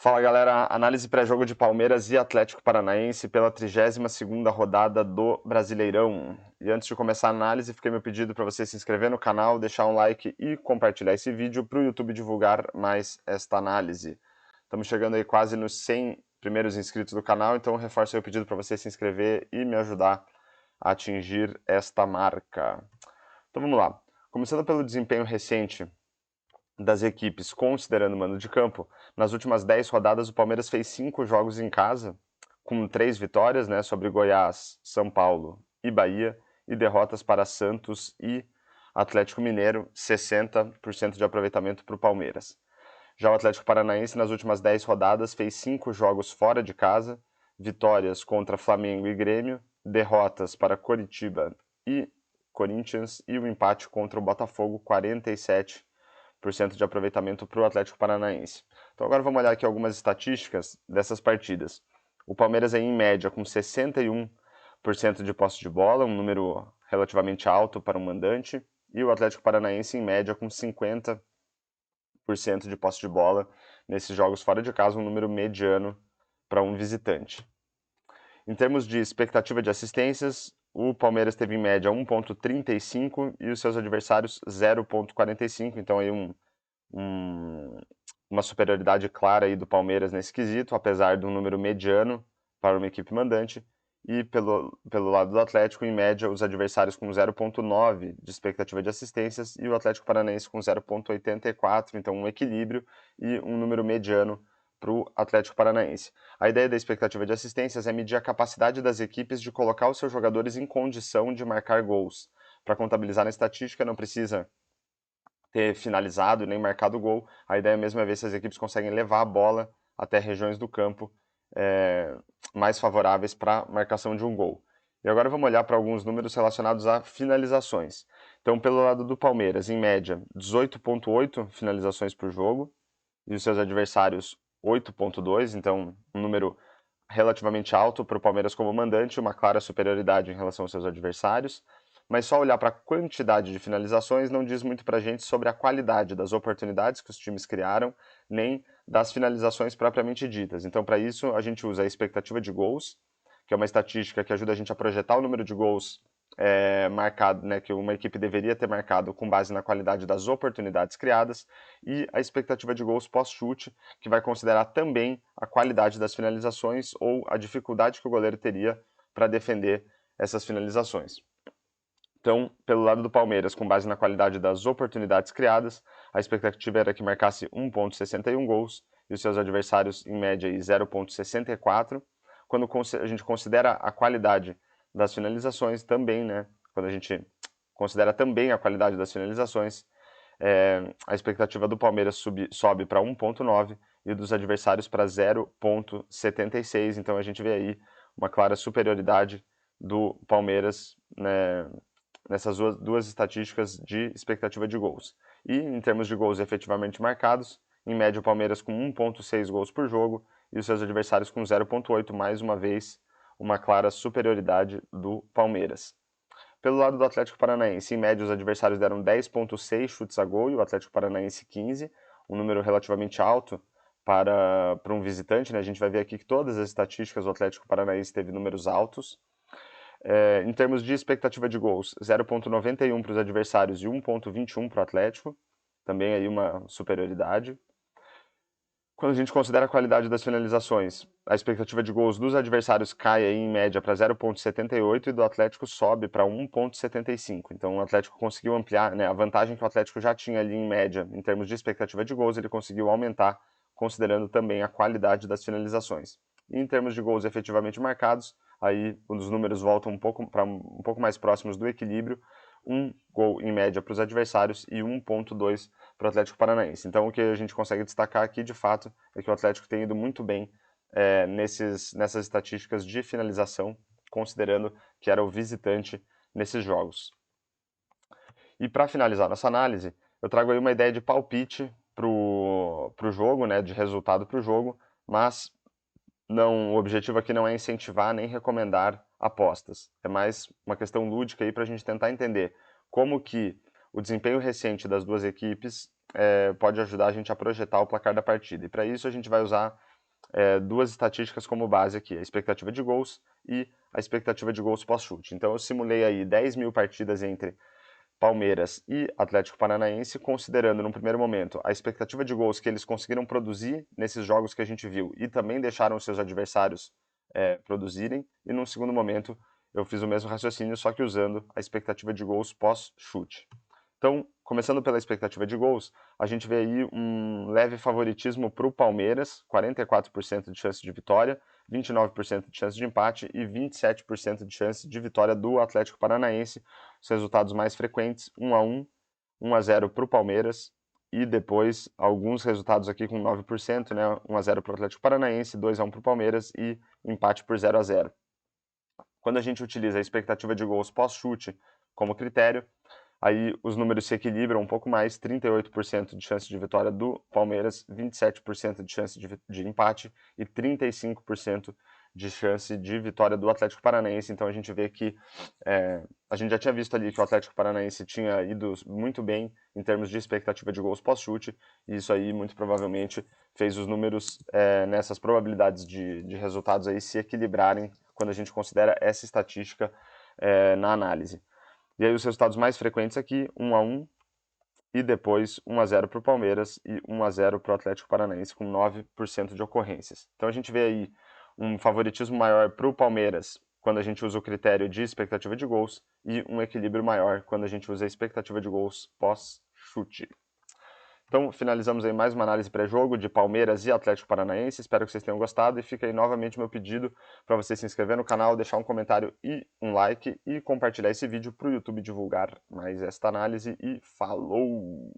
Fala galera, análise pré-jogo de Palmeiras e Atlético Paranaense pela 32ª rodada do Brasileirão. E antes de começar a análise, fica meu pedido para você se inscrever no canal, deixar um like e compartilhar esse vídeo para o YouTube divulgar mais esta análise. Estamos chegando aí quase nos 100 primeiros inscritos do canal, então reforço aí o pedido para você se inscrever e me ajudar a atingir esta marca. Então vamos lá. Começando pelo desempenho recente das equipes, considerando o mando de campo, nas últimas 10 rodadas o Palmeiras fez 5 jogos em casa, com 3 vitórias, né, sobre Goiás, São Paulo e Bahia, e derrotas para Santos e Atlético Mineiro, 60% de aproveitamento para o Palmeiras. Já o Atlético Paranaense, nas últimas 10 rodadas, fez 5 jogos fora de casa, vitórias contra Flamengo e Grêmio, derrotas para Coritiba e Corinthians e o empate contra o Botafogo, 47% de aproveitamento para o Atlético Paranaense. Então agora vamos olhar aqui algumas estatísticas dessas partidas. O Palmeiras é em média com 61% de posse de bola, um número relativamente alto para um mandante, e o Atlético Paranaense em média com 50% de posse de bola nesses jogos fora de casa, um número mediano para um visitante. Em termos de expectativa de assistências, o Palmeiras teve em média 1,35 e os seus adversários 0,45, então aí uma superioridade clara aí do Palmeiras nesse quesito, apesar de um número mediano para uma equipe mandante. E pelo lado do Atlético, em média, os adversários com 0,9 de expectativa de assistências e o Atlético Paranaense com 0,84, então um equilíbrio e um número mediano para o Atlético Paranaense. A ideia da expectativa de assistências é medir a capacidade das equipes de colocar os seus jogadores em condição de marcar gols. Para contabilizar na estatística, não precisa ter finalizado nem marcado gol. A ideia mesmo é ver se as equipes conseguem levar a bola até regiões do campo mais favoráveis para a marcação de um gol. E agora vamos olhar para alguns números relacionados a finalizações. Então, pelo lado do Palmeiras, em média, 18,8 finalizações por jogo, e os seus adversários 8,2, então um número relativamente alto para o Palmeiras como mandante, uma clara superioridade em relação aos seus adversários. Mas só olhar para a quantidade de finalizações não diz muito para a gente sobre a qualidade das oportunidades que os times criaram, nem das finalizações propriamente ditas. Então, para isso, a gente usa a expectativa de gols, que é uma estatística que ajuda a gente a projetar o número de gols marcado, né, que uma equipe deveria ter marcado com base na qualidade das oportunidades criadas, e a expectativa de gols pós-chute, que vai considerar também a qualidade das finalizações ou a dificuldade que o goleiro teria para defender essas finalizações. Então, pelo lado do Palmeiras, com base na qualidade das oportunidades criadas, a expectativa era que marcasse 1,61 gols e os seus adversários, em média, 0,64. Quando a gente considera a qualidade das finalizações, também, né? Quando a gente considera também a qualidade das finalizações, a expectativa do Palmeiras sobe para 1,9 e dos adversários para 0,76. Então a gente vê aí uma clara superioridade do Palmeiras, né, nessas duas estatísticas de expectativa de gols. E em termos de gols efetivamente marcados, em média o Palmeiras com 1,6 gols por jogo e os seus adversários com 0,8, mais uma vez uma clara superioridade do Palmeiras. Pelo lado do Atlético Paranaense, em média os adversários deram 10,6 chutes a gol e o Atlético Paranaense 15, um número relativamente alto para um visitante, né? A gente vai ver aqui que todas as estatísticas do Atlético Paranaense teve números altos. Em termos de expectativa de gols, 0,91 para os adversários e 1,21 para o Atlético, também aí uma superioridade. Quando a gente considera a qualidade das finalizações, a expectativa de gols dos adversários cai aí, em média para 0,78 e do Atlético sobe para 1,75. Então o Atlético conseguiu ampliar, né, a vantagem que o Atlético já tinha ali em média em termos de expectativa de gols, ele conseguiu aumentar, considerando também a qualidade das finalizações. E em termos de gols efetivamente marcados, aí os números voltam um pouco mais próximos do equilíbrio, um gol em média para os adversários e 1,2 para o Atlético Paranaense. Então o que a gente consegue destacar aqui de fato é que o Atlético tem ido muito bem nessas estatísticas de finalização, considerando que era o visitante nesses jogos. E para finalizar nossa análise, eu trago aí uma ideia de palpite para o jogo, né, de resultado para o jogo, mas o objetivo aqui não é incentivar nem recomendar apostas. É mais uma questão lúdica aí para a gente tentar entender como que o desempenho recente das duas equipes pode ajudar a gente a projetar o placar da partida. E para isso a gente vai usar duas estatísticas como base aqui, a expectativa de gols e a expectativa de gols pós-chute. Então eu simulei aí 10 mil partidas entre Palmeiras e Atlético Paranaense, considerando no primeiro momento a expectativa de gols que eles conseguiram produzir nesses jogos que a gente viu e também deixaram seus adversários produzirem, e num segundo momento eu fiz o mesmo raciocínio, só que usando a expectativa de gols pós-chute. Então, começando pela expectativa de gols, a gente vê aí um leve favoritismo para o Palmeiras, 44% de chance de vitória, 29% de chance de empate e 27% de chance de vitória do Atlético Paranaense. Os resultados mais frequentes, 1-1, 1-0 para o Palmeiras e depois alguns resultados aqui com 9%, né? 1-0 para o Atlético Paranaense, 2-1 para o Palmeiras e empate por 0-0. Quando a gente utiliza a expectativa de gols pós-chute como critério, aí os números se equilibram um pouco mais, 38% de chance de vitória do Palmeiras, 27% de chance de empate e 35% de chance de vitória do Atlético Paranaense. Então a gente vê que a gente já tinha visto ali que o Atlético Paranaense tinha ido muito bem em termos de expectativa de gols pós-chute, e isso aí muito provavelmente fez os números nessas probabilidades de resultados aí se equilibrarem quando a gente considera essa estatística na análise. E aí os resultados mais frequentes aqui, 1-1 e depois 1-0 para o Palmeiras e 1-0 para o Atlético Paranaense, com 9% de ocorrências. Então a gente vê aí um favoritismo maior para o Palmeiras quando a gente usa o critério de expectativa de gols e um equilíbrio maior quando a gente usa a expectativa de gols pós-chute. Então, finalizamos aí mais uma análise pré-jogo de Palmeiras e Atlético Paranaense. Espero que vocês tenham gostado e fica aí novamente meu pedido para você se inscrever no canal, deixar um comentário e um like e compartilhar esse vídeo para o YouTube divulgar mais esta análise. E falou!